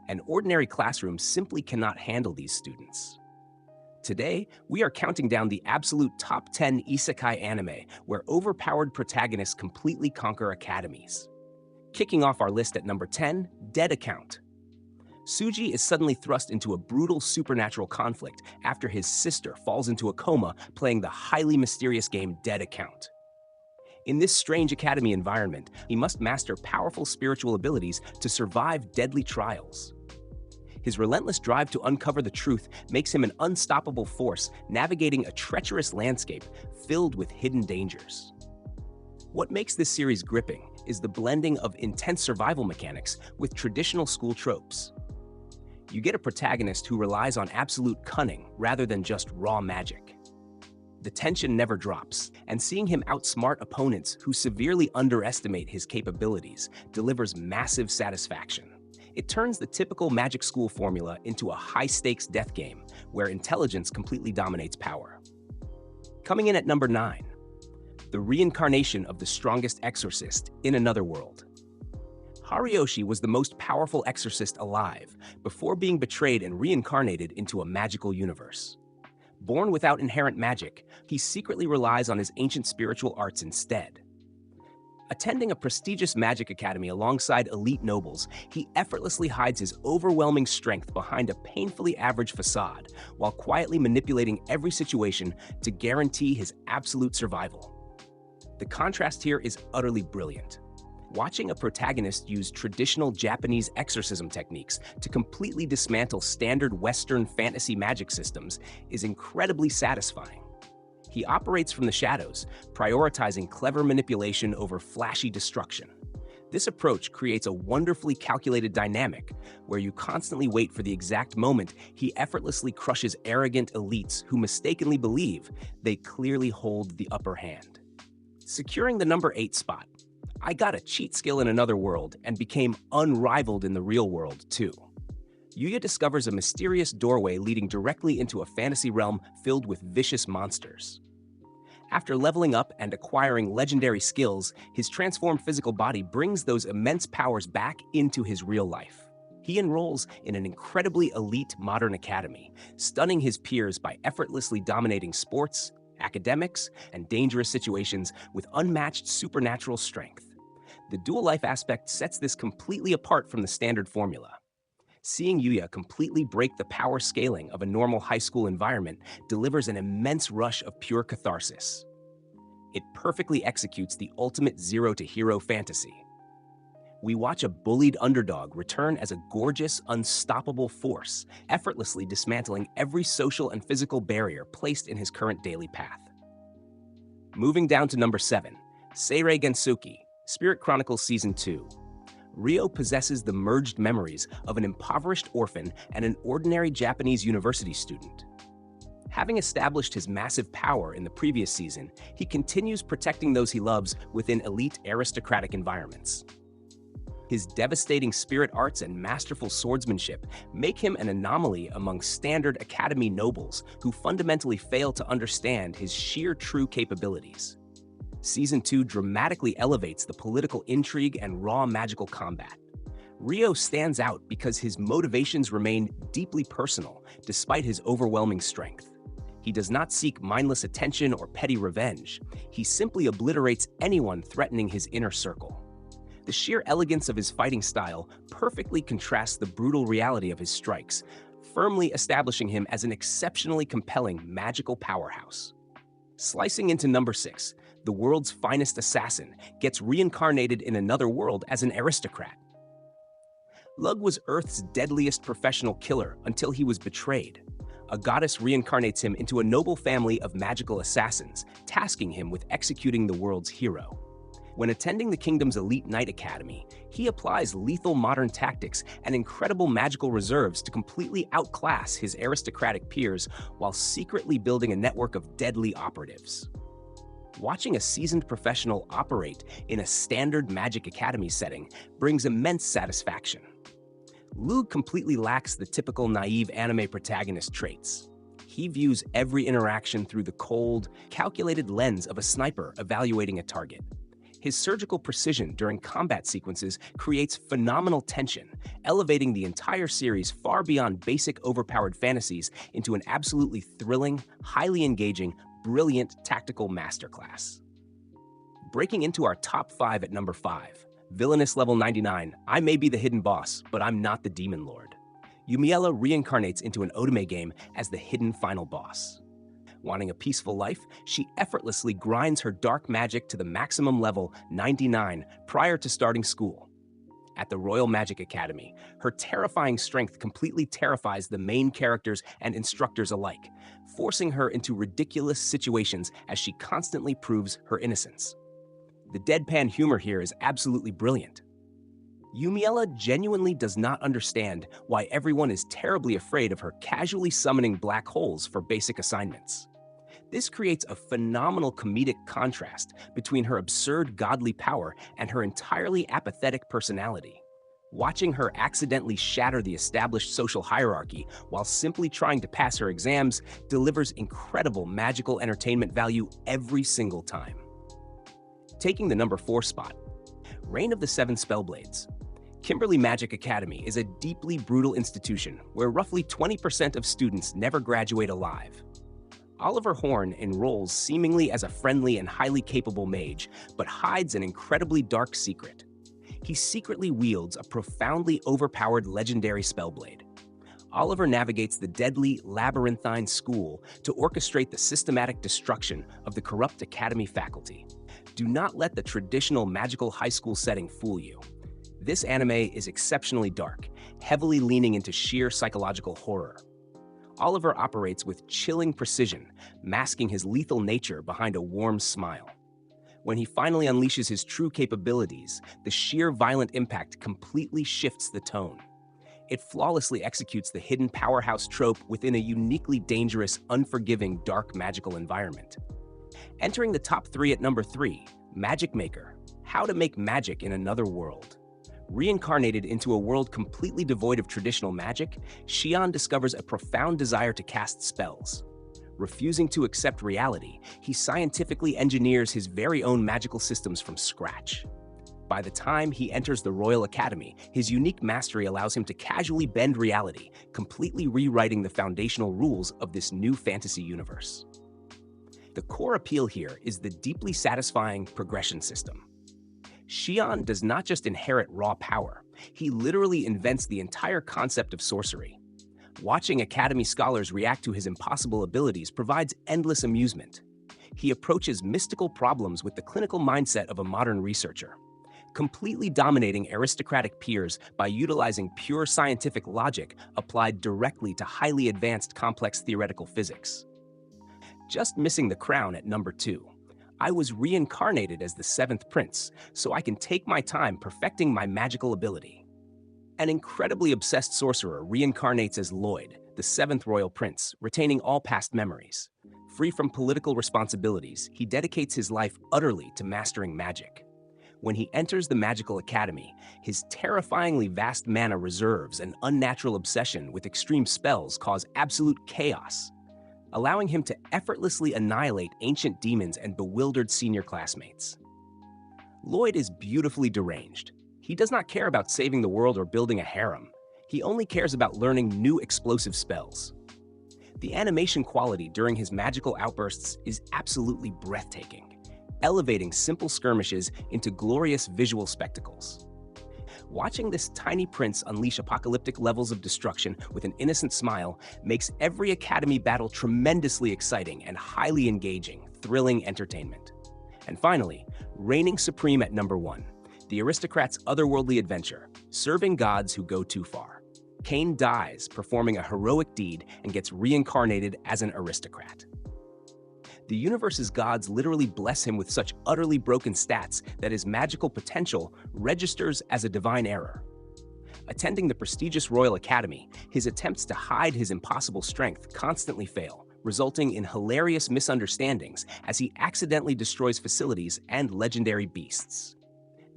An ordinary classroom simply cannot handle these students. Today, we are counting down the absolute top 10 isekai anime where overpowered protagonists completely conquer academies. Kicking off our list at number 10, Dead Account. Suji is suddenly thrust into a brutal supernatural conflict after his sister falls into a coma playing the highly mysterious game Dead Account. In this strange academy environment, he must master powerful spiritual abilities to survive deadly trials. His relentless drive to uncover the truth makes him an unstoppable force navigating a treacherous landscape filled with hidden dangers. What makes this series gripping is the blending of intense survival mechanics with traditional school tropes. You get a protagonist who relies on absolute cunning rather than just raw magic. The tension never drops, and seeing him outsmart opponents who severely underestimate his capabilities delivers massive satisfaction. It turns the typical magic school formula into a high-stakes death game where intelligence completely dominates power. Coming in at number 9, the reincarnation of the strongest exorcist in another world. Hariyoshi was the most powerful exorcist alive before being betrayed and reincarnated into a magical universe. Born without inherent magic, he secretly relies on his ancient spiritual arts instead. Attending a prestigious magic academy alongside elite nobles, he effortlessly hides his overwhelming strength behind a painfully average facade while quietly manipulating every situation to guarantee his absolute survival. The contrast here is utterly brilliant. Watching a protagonist use traditional Japanese exorcism techniques to completely dismantle standard Western fantasy magic systems is incredibly satisfying. He operates from the shadows, prioritizing clever manipulation over flashy destruction. This approach creates a wonderfully calculated dynamic where you constantly wait for the exact moment he effortlessly crushes arrogant elites who mistakenly believe they clearly hold the upper hand. Securing the number 8 spot, I got a cheat skill in another world and became unrivaled in the real world too. Yuya discovers a mysterious doorway leading directly into a fantasy realm filled with vicious monsters. After leveling up and acquiring legendary skills, his transformed physical body brings those immense powers back into his real life. He enrolls in an incredibly elite modern academy, stunning his peers by effortlessly dominating sports, academics, and dangerous situations with unmatched supernatural strength. The dual life aspect sets this completely apart from the standard formula. Seeing Yuya completely break the power scaling of a normal high school environment delivers an immense rush of pure catharsis. It perfectly executes the ultimate zero-to-hero fantasy. We watch a bullied underdog return as a gorgeous, unstoppable force, effortlessly dismantling every social and physical barrier placed in his current daily path. Moving down to number 7, Seirei Gensuki, Spirit Chronicles Season 2. Ryo possesses the merged memories of an impoverished orphan and an ordinary Japanese university student. Having established his massive power in the previous season, he continues protecting those he loves within elite aristocratic environments. His devastating spirit arts and masterful swordsmanship make him an anomaly among standard academy nobles who fundamentally fail to understand his sheer true capabilities. Season 2 dramatically elevates the political intrigue and raw magical combat. Ryo stands out because his motivations remain deeply personal despite his overwhelming strength. He does not seek mindless attention or petty revenge. He simply obliterates anyone threatening his inner circle. The sheer elegance of his fighting style perfectly contrasts the brutal reality of his strikes, firmly establishing him as an exceptionally compelling magical powerhouse. Slicing into number 6, the world's finest assassin gets reincarnated in another world as an aristocrat. Lug was Earth's deadliest professional killer until he was betrayed. A goddess reincarnates him into a noble family of magical assassins, tasking him with executing the world's hero. When attending the kingdom's elite knight academy, he applies lethal modern tactics and incredible magical reserves to completely outclass his aristocratic peers while secretly building a network of deadly operatives. Watching a seasoned professional operate in a standard magic academy setting brings immense satisfaction. Lug completely lacks the typical naive anime protagonist traits. He views every interaction through the cold, calculated lens of a sniper evaluating a target. His surgical precision during combat sequences creates phenomenal tension, elevating the entire series far beyond basic overpowered fantasies into an absolutely thrilling, highly engaging, brilliant tactical masterclass. Breaking into our top 5 at number 5, Villainous Level 99, I may be the hidden boss, but I'm not the Demon Lord. Yumiella reincarnates into an Otome game as the hidden final boss. Wanting a peaceful life, she effortlessly grinds her dark magic to the maximum level 99 prior to starting school. At the Royal Magic Academy, her terrifying strength completely terrifies the main characters and instructors alike, forcing her into ridiculous situations as she constantly proves her innocence. The deadpan humor here is absolutely brilliant. Yumiella genuinely does not understand why everyone is terribly afraid of her casually summoning black holes for basic assignments. This creates a phenomenal comedic contrast between her absurd godly power and her entirely apathetic personality. Watching her accidentally shatter the established social hierarchy while simply trying to pass her exams delivers incredible magical entertainment value every single time. Taking the number 4 spot, Reign of the Seven Spellblades. Kimberly Magic Academy is a deeply brutal institution where roughly 20% of students never graduate alive. Oliver Horn enrolls seemingly as a friendly and highly capable mage, but hides an incredibly dark secret. He secretly wields a profoundly overpowered legendary spellblade. Oliver navigates the deadly labyrinthine school to orchestrate the systematic destruction of the corrupt academy faculty. Do not let the traditional magical high school setting fool you. This anime is exceptionally dark, heavily leaning into sheer psychological horror. Oliver operates with chilling precision, masking his lethal nature behind a warm smile. When he finally unleashes his true capabilities, the sheer violent impact completely shifts the tone. It flawlessly executes the hidden powerhouse trope within a uniquely dangerous, unforgiving, dark magical environment. Entering the top 3 at number 3, Magic Maker, How to Make Magic in Another World. Reincarnated into a world completely devoid of traditional magic, Xian discovers a profound desire to cast spells. Refusing to accept reality, he scientifically engineers his very own magical systems from scratch. By the time he enters the Royal Academy, his unique mastery allows him to casually bend reality, completely rewriting the foundational rules of this new fantasy universe. The core appeal here is the deeply satisfying progression system. Xian does not just inherit raw power, he literally invents the entire concept of sorcery. Watching Academy scholars react to his impossible abilities provides endless amusement. He approaches mystical problems with the clinical mindset of a modern researcher, completely dominating aristocratic peers by utilizing pure scientific logic applied directly to highly advanced complex theoretical physics. Just missing the crown at number 2. I was reincarnated as the 7th prince, so I can take my time perfecting my magical ability. An incredibly obsessed sorcerer reincarnates as Lloyd, the 7th royal prince, retaining all past memories. Free from political responsibilities, he dedicates his life utterly to mastering magic. When he enters the magical academy, his terrifyingly vast mana reserves and unnatural obsession with extreme spells cause absolute chaos, allowing him to effortlessly annihilate ancient demons and bewildered senior classmates. Lloyd is beautifully deranged. He does not care about saving the world or building a harem. He only cares about learning new explosive spells. The animation quality during his magical outbursts is absolutely breathtaking, elevating simple skirmishes into glorious visual spectacles. Watching this tiny prince unleash apocalyptic levels of destruction with an innocent smile makes every academy battle tremendously exciting and highly engaging, thrilling entertainment. And finally, reigning supreme at number 1, the aristocrat's otherworldly adventure, serving gods who go too far. Cain dies performing a heroic deed and gets reincarnated as an aristocrat. The universe's gods literally bless him with such utterly broken stats that his magical potential registers as a divine error. Attending the prestigious Royal Academy, his attempts to hide his impossible strength constantly fail, resulting in hilarious misunderstandings as he accidentally destroys facilities and legendary beasts.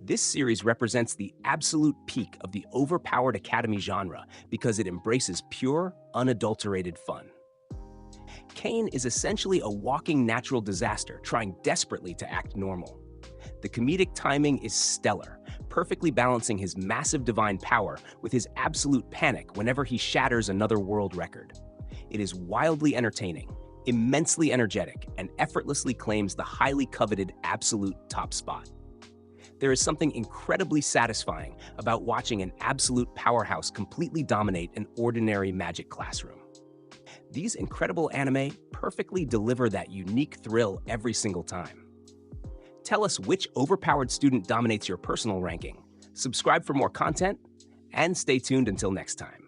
This series represents the absolute peak of the overpowered academy genre because it embraces pure, unadulterated fun. Cain is essentially a walking natural disaster trying desperately to act normal. The comedic timing is stellar, perfectly balancing his massive divine power with his absolute panic whenever he shatters another world record. It is wildly entertaining, immensely energetic, and effortlessly claims the highly coveted absolute top spot. There is something incredibly satisfying about watching an absolute powerhouse completely dominate an ordinary magic classroom. These incredible anime perfectly deliver that unique thrill every single time. Tell us which overpowered student dominates your personal ranking, subscribe for more content, and stay tuned until next time.